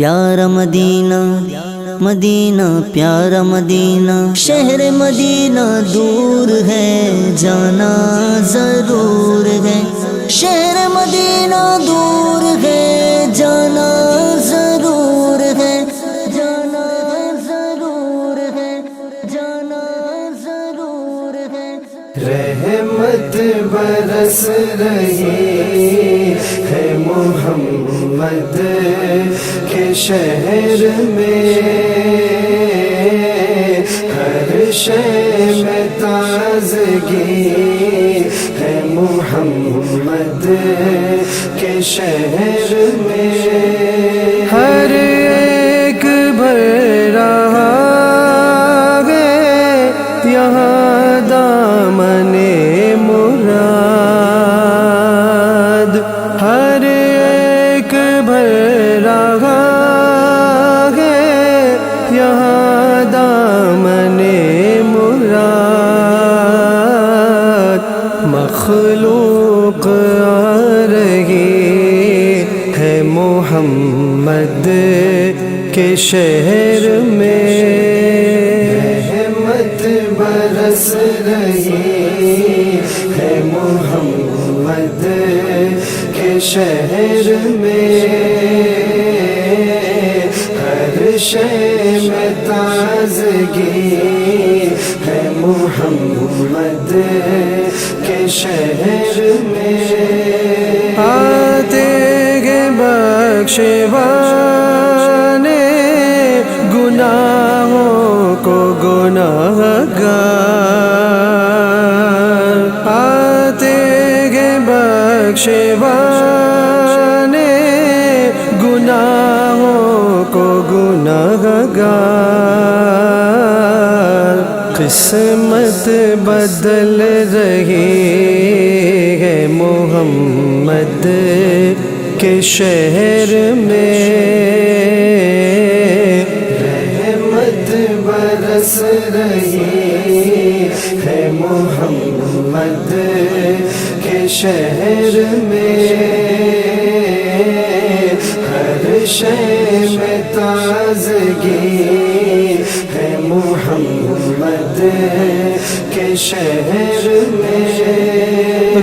پیارا مدینہ مدینہ پیارا مدینہ، شہر مدینہ دور ہے جانا ضرور ہے، شہر مدینہ دور ہے جانا ضرور ہے، جانا ضرور ہے، جانا ضرور ہے۔ رحمت برس رہی ہے محمد کے شہر میں، ہر شے میں تازگی ہے محمد کے شہر میں، ہر ایک بھر رہا ہے یہاں دامن مراد، ہر ایک بھر رہا ہے یہاں دامن مراد، مخلوق آ رہی ہے محمد کے شہر میں، رحمت برس رہی ہے محمد کے شہر میں، ہر شے میں تازگی ہے محمد کے شہر میں، آتے گے بخشوانے گناہوں کو گناہگار، آتے گے بخشوانے گناہوں کو گناہگار، قسمت بدل رہی ہے محمد کے شہر میں، رحمت برس رہی ہے محمد کے شہر میں، ہر شے میں تازگی ہے محمد کے شہر میں،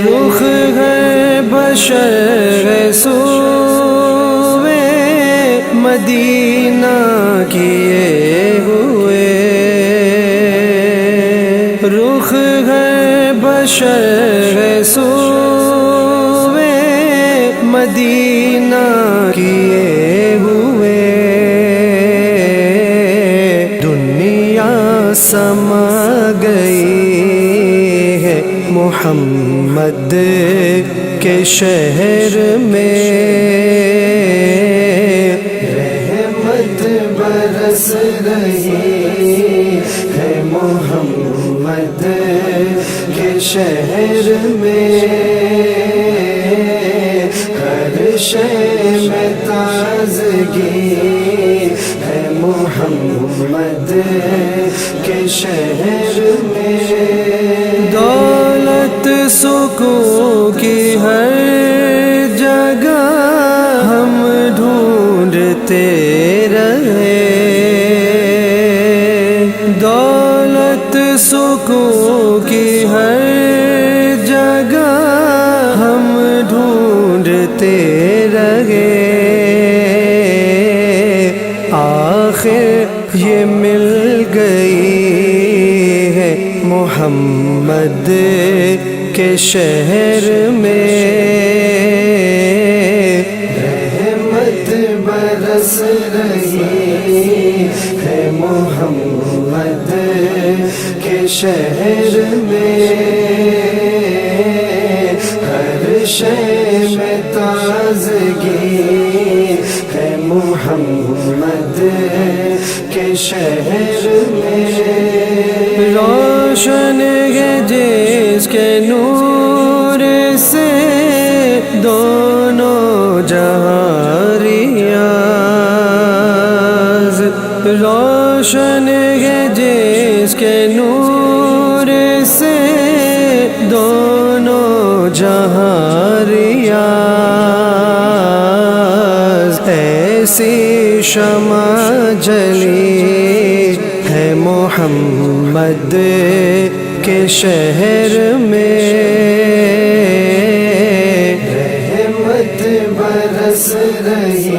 رخ ہے بشر سوئے مدینہ کیے ہوئے، رخ ہے بشر سوئے مدینہ کیے ہوئے، دنیا سما گئی ہے محمد کے شہر میں، رحمت برس رہی ہے محمد کے شہر میں، ہر شے میں تازگی ہے محمد کے شہر میں، دولت سکون کی ہر جگہ ہم ڈھونڈتے رہے، دولت سکون کی ہر جگہ ہم ڈھونڈتے رہے، آخر یہ مل گئی ہے محمد کے شہر میں، رحمت برس رہی ہے محمد کے شہر میں، ہر شے میں تازگی ہے محمد کے شہر میں، روشن ہے جس کے نور سے دونوں جہاں ریاض، روشن ہے جس کے نور سے دونوں جہاں ریاض، ایسی شمع جلی ہے محمد کے شہر میں، رحمت برس رہی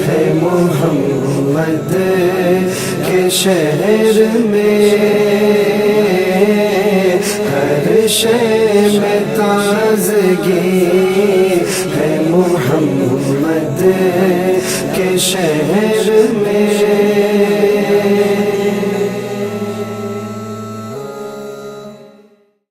ہے محمد کے شہر میں، ہر شے میں تازگی ہے محمد کے شہر میں۔